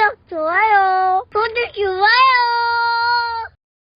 구독, 좋아요. 구독, 좋아요.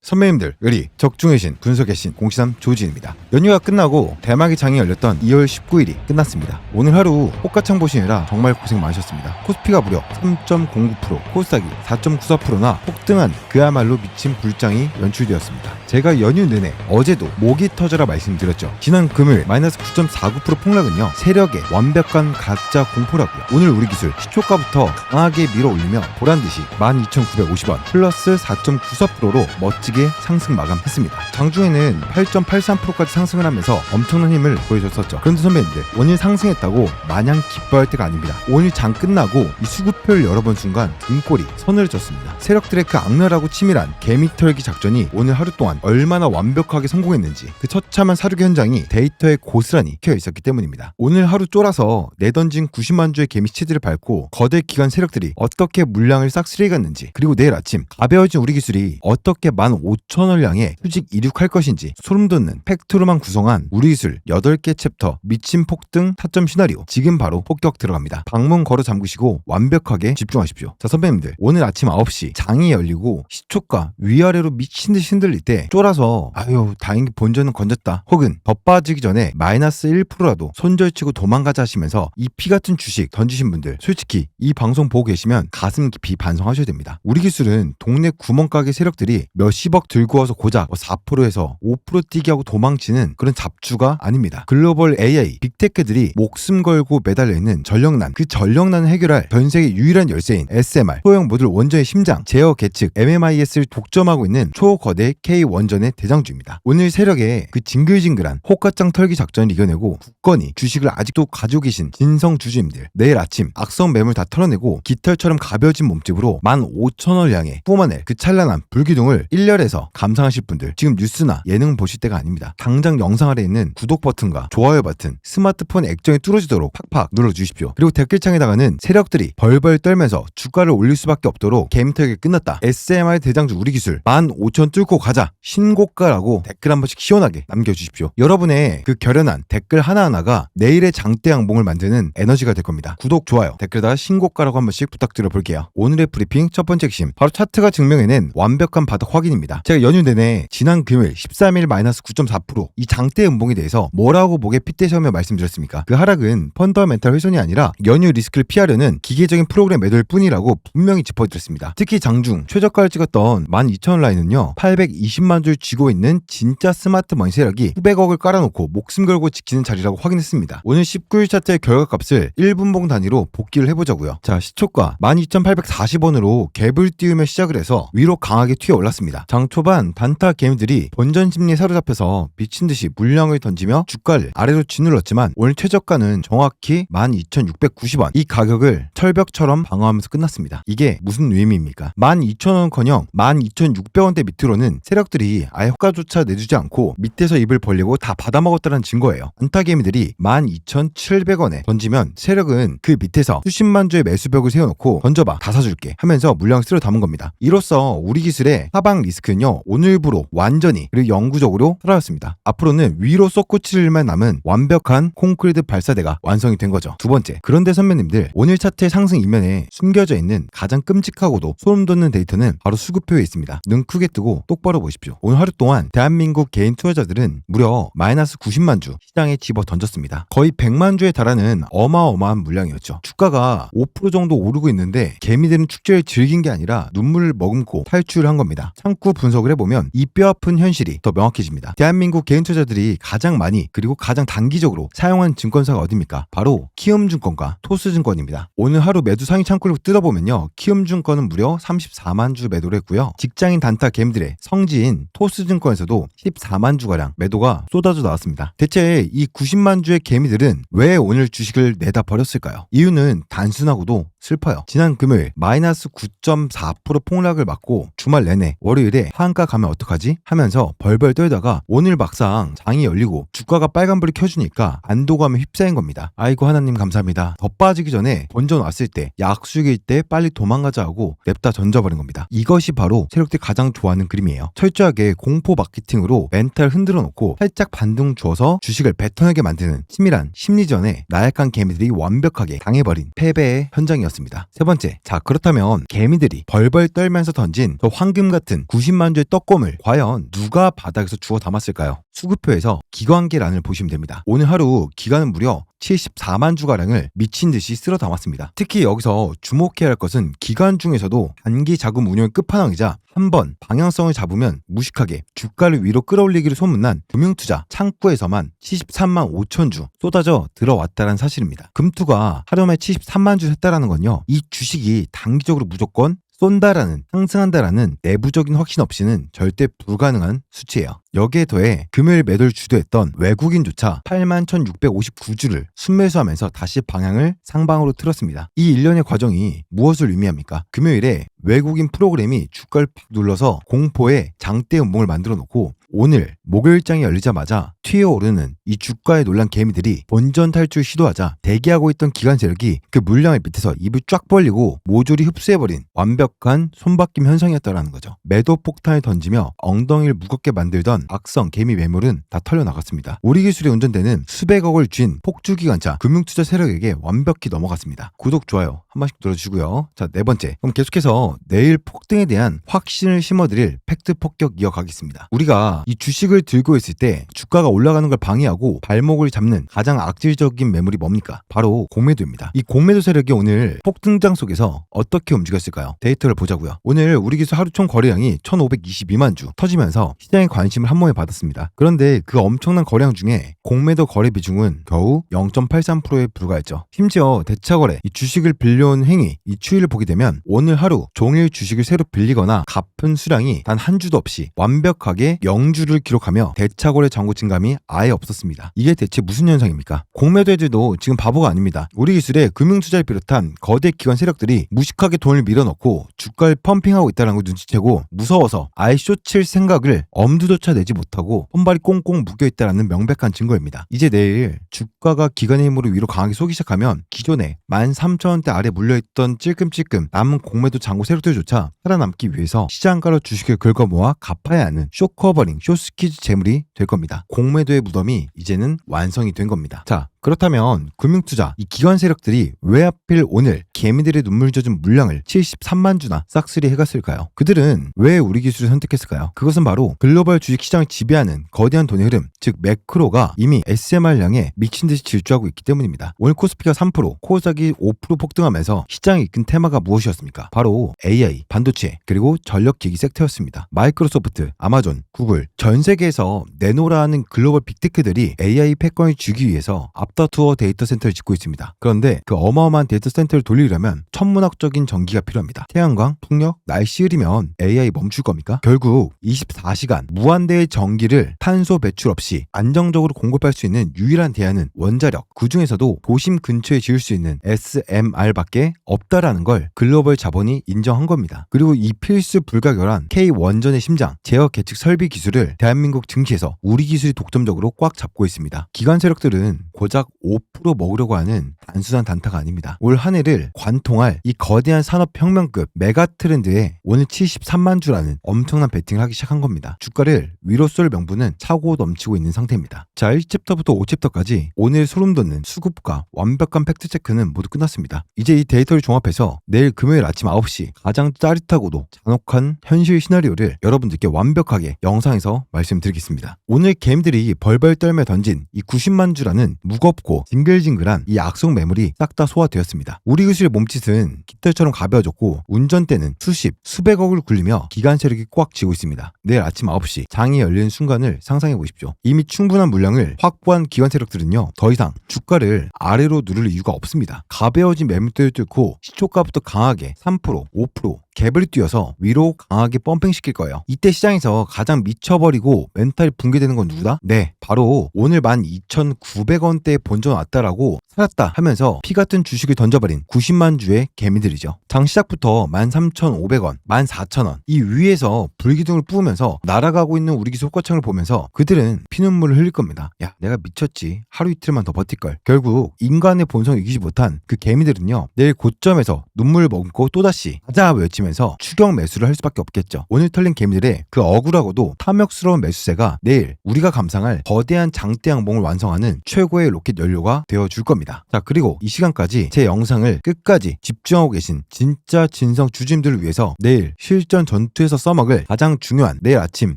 선배님들, 의리, 적중의 신, 분석의 신, 공시남 조지입니다. 연휴가 끝나고 대마기 장이 열렸던 2월 19일이 끝났습니다. 오늘 하루 호가창 보시느라 정말 고생 많으셨습니다. 코스피가 무려 3.09%, 코스닥이 4.94%나 폭등한 그야말로 미친 불장이 연출되었습니다. 제가 연휴 내내 어제도 목이 터져라 말씀드렸죠. 지난 금요일 마이너스 9.49% 폭락은요, 세력의 완벽한 가짜 공포라고요. 오늘 우리 기술 시초가부터 강하게 밀어 올리며 보란듯이 12,950원 플러스 4.94%로 멋지게 상승 마감했습니다. 장중에는 8.83%까지 상승을 하면서 엄청난 힘을 보여줬었죠. 그런데 선배님들, 오늘 상승했다고 마냥 기뻐할 때가 아닙니다. 오늘 장 끝나고 이 수급표를 열어본 순간 등골이 서늘해졌습니다. 세력들의 그 악랄하고 치밀한 개미털기 작전이 오늘 하루 동안 얼마나 완벽하게 성공했는지 그 처참한 사륙 현장이 데이터에 고스란히 켜여 있었기 때문입니다. 오늘 하루 쫄아서 내던진 90만 주의 개미 시체들을 밟고 거대 기관 세력들이 어떻게 물량을 싹쓸이 갔는지, 그리고 내일 아침 가벼워진 우리 기술이 어떻게 15,000원 량에 수직 이륙할 것인지 소름 돋는 팩트로만 구성한 우리 기술 8개 챕터 미친 폭등 타점 시나리오, 지금 바로 폭격 들어갑니다. 방문 걸어 잠그시고 완벽하게 집중하십시오. 자, 선배님들, 오늘 아침 9시 장이 열리고 시초가 위아래로 미친듯이 흔들릴 때 쫄아서 아유 다행히 본전은 건졌다, 혹은 더 빠지기 전에 마이너스 1%라도 손절치고 도망가자 하시면서 이 피같은 주식 던지신 분들, 솔직히 이 방송 보고 계시면 가슴 깊이 반성하셔야 됩니다. 우리 기술은 동네 구멍가게 세력들이 몇십억 들고 와서 고작 4%에서 5% 뛰기 하고 도망치는 그런 잡주가 아닙니다. 글로벌 AI, 빅테크들이 목숨 걸고 매달려 있는 전력난, 그 전력난을 해결할 전 세계 유일한 열쇠인 SMR, 소형 모듈 원전의 심장, 제어 계측 MMIS를 독점하고 있는 초거대 K 원전의 대장주입니다. 오늘 세력의 그 징글징글한 호가짱 털기 작전을 이겨내고 굳건히 주식을 아직도 가지고 계신 진성 주주님들, 내일 아침 악성 매물 다 털어내고 깃털처럼 가벼워진 몸집으로 15,000원 량에 뿜어낼 그 찬란한 불기둥을 1열에서 감상하실 분들, 지금 뉴스나 예능 보실 때가 아닙니다. 당장 영상 아래 있는 구독 버튼과 좋아요 버튼, 스마트폰 액정에 뚫어지도록 팍팍 눌러주십시오. 그리고 댓글창에다가는 세력들이 벌벌 떨면서 주가를 올릴 수밖에 없도록 개미털기 끝났다, SMR 대장주 우리 기술 15,000 뚫고 가자, 신고가라고 댓글 한 번씩 시원하게 남겨주십시오. 여러분의 그 결연한 댓글 하나하나가 내일의 장대 양봉을 만드는 에너지가 될 겁니다. 구독, 좋아요, 댓글에다가 신고가라고 한 번씩 부탁드려 볼게요. 오늘의 브리핑 첫 번째 핵심, 바로 차트가 증명해낸 완벽한 바닥 확인입니다. 제가 연휴 내내 지난 금요일 13일 마이너스 9.4% 이 장대 음봉에 대해서 뭐라고 목에 핏대 세우며 말씀드렸습니까? 그 하락은 펀더멘탈 훼손이 아니라 연휴 리스크를 피하려는 기계적인 프로그램 매도일 뿐이라고 분명히 짚어드렸습니다. 특히 장중 최저가를 찍었던 12,000원 라인은요, 820만 줄 쥐고 있는 진짜 스마트 머니 세력이 수백억을 깔아놓고 목숨 걸고 지키는 자리라고 확인했습니다. 오늘 19일 차트의 결과값을 1분봉 단위로 복기를 해보자고요. 자, 시초가 12,840원으로 갭을 띄우며 시작을 해서 위로 강하게 튀어 올랐습니다. 장 초반 단타 개미들이 본전 심리에 사로잡혀서 미친듯이 물량을 던지며 주가를 아래로 짓눌렀지만 오늘 최저가는 정확히 12,690원, 이 가격을 철벽처럼 방어하면서 끝났습니다. 이게 무슨 의미입니까? 12,000원커녕 12,600원대 밑으로는 세력들이 아예 호가조차 내주지 않고 밑에서 입을 벌리고 다 받아먹었다는 증거예요. 단타 개미들이 12,700원에 던지면 세력은 그 밑에서 수십만 주의 매수벽을 세워놓고 던져봐 다 사줄게 하면서 물량을 쓸어 담은 겁니다. 이로써 우리 기술의 하방 리스크는요, 오늘부로 완전히 그리고 영구적으로 사라졌습니다. 앞으로는 위로 솟구칠 일만 남은 완벽한 콘크리트 발사대가 완성이 된 거죠. 두 번째, 그런데 선배님들, 오늘 차트의 상승 이면에 숨겨져 있는 가장 끔찍하고도 소름 돋는 데이터는 바로 수급표에 있습니다. 눈 크게 뜨고 똑바로 보십시오. 오늘 하루 동안 대한민국 개인 투자자들은 무려 마이너스 90만 주 시장에 집어 던졌습니다. 거의 100만 주에 달하는 어마어마한 물량이었죠. 주가가 5% 정도 오르고 있는데 개미들은 축제를 즐긴 게 아니라 눈물을 머금고 탈출을 한 겁니다. 참고 분석을 해보면 이 뼈아픈 현실이 더 명확해집니다. 대한민국 개인 투자자들이 가장 많이 그리고 가장 단기적으로 사용한 증권사가 어디입니까? 바로 키움증권과 토스증권입니다. 오늘 하루 매도 상위 창구를 뜯어보면요, 키움증권은 무려 34만 주 매도를 했고요, 직장인 단타 개미들의 성지인 토스증권에서도 14만 주가량 매도가 쏟아져 나왔습니다. 대체 이 90만 주의 개미들은 왜 오늘 주식을 내다 버렸을까요? 이유는 단순하고도 슬퍼요. 지난 금요일 마이너스 9.4% 폭락을 맞고 주말 내내 월요일에 하한가 가면 어떡하지? 하면서 벌벌 떨다가 오늘 막상 장이 열리고 주가가 빨간불이 켜주니까 안도감에 휩싸인 겁니다. 아이고 하나님 감사합니다. 더 빠지기 전에 본전 왔을 때 약수익일 때 빨리 도망가자 하고 냅다 던져버린 겁니다. 이것이 바로 세력들이 가장 좋아하는 그림이에요. 철저하게 공포 마케팅으로 멘탈 흔들어 놓고 살짝 반등 주어서 주식을 뱉어내게 만드는 치밀한 심리전에 나약한 개미들이 완벽하게 당해버린 패배의 현장이었습니다. 상승이었습니다. 세 번째, 자 그렇다면 개미들이 벌벌 떨면서 던진 저 황금 같은 90만 주의 떡곰을 과연 누가 바닥에서 주워 담았을까요? 수급표에서 기관계란을 보시면 됩니다. 오늘 하루 기관은 무려 74만 주가량을 미친 듯이 쓸어 담았습니다. 특히 여기서 주목해야 할 것은 기관 중에서도 단기 자금 운용의 끝판왕이자 한번 방향성을 잡으면 무식하게 주가를 위로 끌어올리기를 소문난 금융투자 창구에서만 73만 5천 주 쏟아져 들어왔다는 사실입니다. 금투가 하루에 73만 주 샜다라는 건요, 이 주식이 단기적으로 무조건 쏜다라는, 상승한다라는 내부적인 확신 없이는 절대 불가능한 수치예요. 여기에 더해 금요일 매도를 주도했던 외국인조차 81,659주를 순매수하면서 다시 방향을 상방으로 틀었습니다. 이 일련의 과정이 무엇을 의미합니까? 금요일에 외국인 프로그램이 주가를 팍 눌러서 공포의 장대 음봉을 만들어 놓고 오늘 목요일장이 열리자마자 튀어오르는 이 주가에 놀란 개미들이 본전 탈출 시도하자 대기하고 있던 기관 세력이 그 물량을 밑에서 입을 쫙 벌리고 모조리 흡수해버린 완벽한 손바뀜 현상이었다라는 거죠. 매도 폭탄을 던지며 엉덩이를 무겁게 만들던 악성 개미 매물은 다 털려나갔습니다. 우리 기술에 운전되는 수백억을 쥔 폭주기관차 금융투자 세력에게 완벽히 넘어갔습니다. 구독, 좋아요 한 번씩 눌러주시고요. 자, 네 번째, 그럼 계속해서 내일 폭등에 대한 확신을 심어드릴 팩트 폭격 이어가겠습니다. 우리가 이 주식을 들고 있을 때 주가가 올라가는 걸 방해하고 발목을 잡는 가장 악질적인 매물이 뭡니까? 바로 공매도입니다. 이 공매도 세력이 오늘 폭등장 속에서 어떻게 움직였을까요? 데이터를 보자고요. 오늘 우리 기술 하루 총 거래량이 1522만 주 터지면서 시장의 관심을 한 몸에 받았습니다. 그런데 그 엄청난 거래량 중에 공매도 거래 비중은 겨우 0.83%에 불과했죠. 심지어 대차거래, 이 주식을 빌려온 행위, 이 추이를 보게 되면 오늘 하루 종일 주식을 새로 빌리거나 갚은 수량이 단 한 주도 없이 완벽하게 0주를 기록하며 대차거래 잔고 증감이 아예 없었습니다. 이게 대체 무슨 현상입니까? 공매도 애들도 지금 바보가 아닙니다. 우리 기술에 금융투자를 비롯한 거대 기관 세력들이 무식하게 돈을 밀어넣고 주가를 펌핑하고 있다는 걸 눈치채고 무서워서 아예 쇼칠 생각을 엄두조차 내지 못하고 손발이 꽁꽁 묶여있다는 명백한 증거입니다. 이제 내일 주가가 기관의 힘으로 위로 강하게 쏘기 시작하면 기존에 13,000원대 아래 물려있던 찔끔찔끔 남은 공매도 잔고 세력들조차 살아남기 위해서 시장가로 주식을 긁어모아 갚아야 하는 쇼커버링, 쇼스퀴즈 재물이 될 겁니다. 공매도의 무덤이 이제는 완성이 된 겁니다. 자, 그렇다면 금융투자, 이 기관 세력들이 왜 하필 오늘 개미들의 눈물 젖은 물량을 73만 주나 싹쓸이 해갔을까요? 그들은 왜 우리 기술을 선택했을까요? 그것은 바로 글로벌 주식시장을 지배하는 거대한 돈의 흐름, 즉 매크로가 이미 SMR량에 미친듯이 질주하고 있기 때문입니다. 오늘 코스피가 3%, 코스닥이 5% 폭등하면서 시장을 이끈 테마가 무엇이었습니까? 바로 AI, 반도체, 그리고 전력기기 섹터였습니다. 마이크로소프트, 아마존, 구글, 전 세계에서 내노라는 글로벌 빅테크들이 AI 패권을 주기 위해서 앞다투어 데이터 센터를 짓고 있습니다. 그런데 그 어마어마한 데이터 센터를 돌리려면 천문학적인 전기가 필요합니다. 태양광, 풍력, 날씨 흐리면 AI 멈출 겁니까? 결국 24시간 무한대의 전기를 탄소 배출 없이 안정적으로 공급할 수 있는 유일한 대안은 원자력, 그 중에서도 도심 근처에 지을 수 있는 SMR밖에 없다라는 걸 글로벌 자본이 인정한 겁니다. 그리고 이 필수 불가결한 K 원전의 심장, 제어 계측 설비 기술을 대한민국 증시에서 우리 기술이 독점적으로 꽉 잡고 있습니다. 기관 세력들은 고작 5% 먹으려고 하는 단순한 단타가 아닙니다. 올 한 해를 관통할 이 거대한 산업혁명급 메가 트렌드에 오늘 73만 주라는 엄청난 베팅을 하기 시작한 겁니다. 주가를 위로 쏠 명분은 차고 넘치고 있는 상태입니다. 자, 1챕터부터 5챕터까지 오늘 소름 돋는 수급과 완벽한 팩트체크는 모두 끝났습니다. 이제 이 데이터를 종합해서 내일 금요일 아침 9시 가장 짜릿하고도 잔혹한 현실 시나리오를 여러분들께 완벽하게 영상에서 말씀드리겠습니다. 오늘 개미들이 벌벌 떨며 던진 이 90만 주라는 무겁고 징글징글한 이 악성 매물이 싹 다 소화되었습니다. 우리 기술의 몸짓은 깃털처럼 가벼워졌고 운전대는 수십, 수백억을 굴리며 기관 세력이 꽉 쥐고 있습니다. 내일 아침 9시 장이 열리는 순간을 상상해 보십시오. 이미 충분한 물량을 확보한 기관 세력들은요, 더 이상 주가를 아래로 누를 이유가 없습니다. 가벼워진 매물대를 뚫고 시초가부터 강하게 3%, 5%, 갭을 띄워서 위로 강하게 펌핑시킬 거예요. 이때 시장에서 가장 미쳐버리고 멘탈이 붕괴되는 건 누구다? 네, 바로 오늘 12,900원대에 본전 왔다라고 살았다 하면서 피 같은 주식을 던져버린 90만 주의 개미들이죠. 장 시작부터 13,500원, 14,000원 이 위에서 불기둥을 뿌으면서 날아가고 있는 우리 기술 호가창을 보면서 그들은 피눈물을 흘릴 겁니다. 야, 내가 미쳤지. 하루 이틀만 더 버틸걸. 결국 인간의 본성을 이기지 못한 그 개미들은요, 내일 고점에서 눈물을 머금고 또다시 가자 외치면서 기다리면서 추격 매수를 할 수밖에 없겠죠. 오늘 털린 개미들의 그 억울하고도 탐욕스러운 매수세가 내일 우리가 감상할 거대한 장대 항봉을 완성하는 최고의 로켓 연료가 되어줄 겁니다. 자, 그리고 이 시간까지 제 영상을 끝까지 집중하고 계신 진짜 진성 주주님들을 위해서 내일 실전 전투에서 써먹을 가장 중요한 내일 아침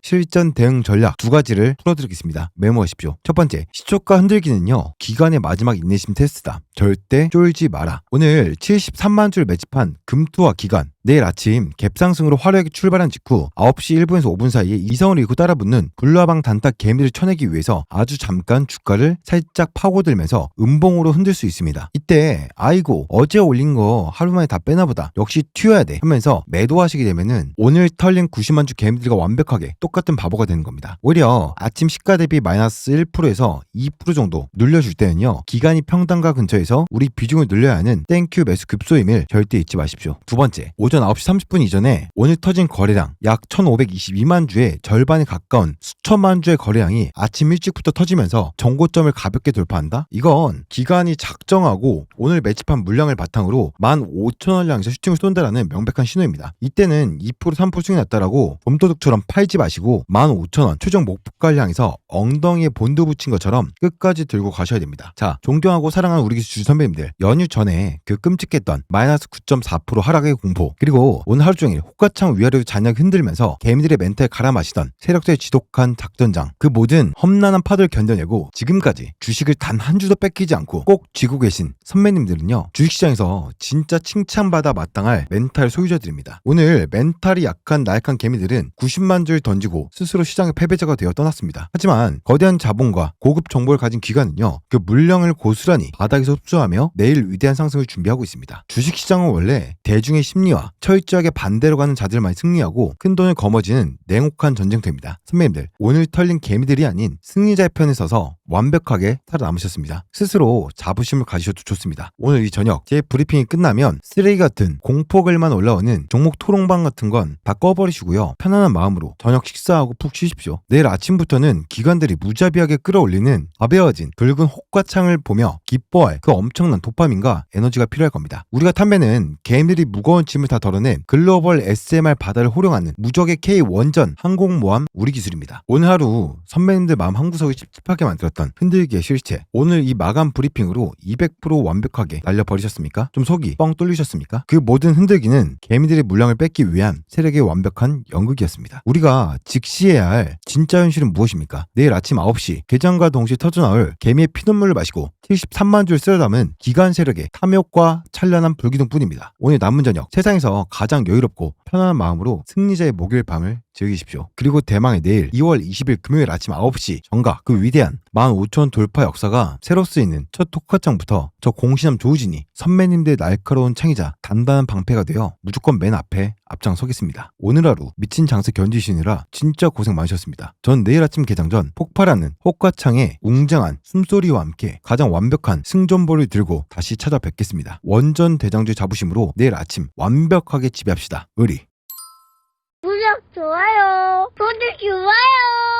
실전 대응 전략 두 가지를 풀어드리겠습니다. 메모하십시오. 첫 번째, 시초가 흔들기는요, 기간의 마지막 인내심 테스트다. 절대 쫄지 마라. 오늘 73만 줄 매집한 금투와 기간, 내일 아침 갭상승으로 화려하게 출발한 직후 9시 1분에서 5분 사이에 이성을 잃고 따라붙는 불나방 단타 개미를 쳐내기 위해서 아주 잠깐 주가를 살짝 파고들면서 음봉으로 흔들 수 있습니다. 이때 아이고 어제 올린 거 하루 만에 다 빼나보다, 역시 튀어야 돼 하면서 매도하시게 되면은 오늘 털린 90만 주 개미들과 완벽하게 똑같은 바보가 되는 겁니다. 오히려 아침 시가 대비 마이너스 1%에서 2% 정도 눌려줄 때는요, 기간이 평단가 근처에서 우리 비중을 늘려야 하는 땡큐 매수 급소임을 절대 잊지 마십시오. 두 번째, 오전 9시 30분 이전에 오늘 터진 거래량 약 1522만 주의 절반에 가까운 수천만 주의 거래량이 아침 일찍부터 터지면서 정고점을 가볍게 돌파한다? 이건 기간이 작정하고 오늘 매집한 물량을 바탕으로 15,000원 향에서 슈팅을 쏜다라는 명백한 신호입니다. 이때는 2% 3% 수익이 났다라고 봄도둑처럼 팔지 마시고 15,000원 최종 목표가를 향해서 엉덩이에 본드 붙인 것처럼 끝까지 들고 가셔야 됩니다. 자, 존경하고 사랑하는 우리 주주 선배님들, 연휴 전에 그 끔찍했던 마이너스 9.4% 하락의 공포, 그리고 오늘 하루 종일 호가창 위아래로 잔뜩 흔들면서 개미들의 멘탈 갈아마시던 세력자의 지독한 작전장, 그 모든 험난한 파도를 견뎌내고 지금까지 주식을 단 한 주도 뺏기지 않고 꼭 쥐고 계신 선배님들은요, 주식시장에서 진짜 칭찬받아 마땅할 멘탈 소유자들입니다. 오늘 멘탈이 약한 나약한 개미들은 90만 줄 던지고 스스로 시장의 패배자가 되어 떠났습니다. 하지만 거대한 자본과 고급 정보를 가진 기관은요, 그 물량을 고스란히 바닥에서 흡수하며 내일 위대한 상승을 준비하고 있습니다. 주식시장은 원래 대중의 심리와 철저하게 반대로 가는 자들만 승리하고 큰돈을 거머쥐는 냉혹한 전쟁터입니다. 선배님들, 오늘 털린 개미들이 아닌 승리자의 편에 서서 완벽하게 살아남으셨습니다. 스스로 자부심을 가지셔도 좋습니다. 오늘 이 저녁 제 브리핑이 끝나면 쓰레기 같은 공포글만 올라오는 종목 토론방 같은 건 다 꺼버리시고요, 편안한 마음으로 저녁 식사하고 푹 쉬십시오. 내일 아침부터는 기관들이 무자비하게 끌어올리는 가벼워진 붉은 호가창을 보며 기뻐할 그 엄청난 도파민과 에너지가 필요할 겁니다. 우리가 탐내는 개미들이 무거운 짐을 다 덜어낸 글로벌 SMR 바다를 호령하는 무적의 K 원전 항공모함 우리 기술입니다. 오늘 하루 선배님들 마음 한구석을 찝찝하게 만들었던 흔들기의 실체, 오늘 이 마감 브리핑으로 200% 완벽하게 날려버리셨습니까? 좀 속이 뻥 뚫리셨습니까? 그 모든 흔들기는 개미들의 물량을 뺏기 위한 세력의 완벽한 연극이었습니다. 우리가 직시해야 할 진짜 현실은 무엇입니까? 내일 아침 9시 개장과 동시에 터져나올 개미의 피눈물을 마시고 73만 줄 쓸어 담은 기관 세력의 탐욕과 찬란한 불기둥뿐입니다. 오늘 남은 저녁 세상에서 가장 여유롭고 편안한 마음으로 승리자의 목요일 밤을 즐기십시오. 그리고 대망의 내일 2월 20일 금요일 아침 9시 정가, 그 위대한 15,000원 돌파 역사가 새로 쓰이는 첫 토카창부터 저 공신함 조우진이 선배님들의 날카로운 창의자 단단한 방패가 되어 무조건 맨 앞에 앞장서겠습니다. 오늘 하루 미친 장세 견디시느라 진짜 고생 많으셨습니다. 전 내일 아침 개장 전 폭발하는 호가창의 웅장한 숨소리와 함께 가장 완벽한 승전보를 들고 다시 찾아뵙겠습니다. 원전 대장주의 자부심으로 내일 아침 완벽하게 지배합시다. 의리. 구독, 좋아요. 소식 좋아요.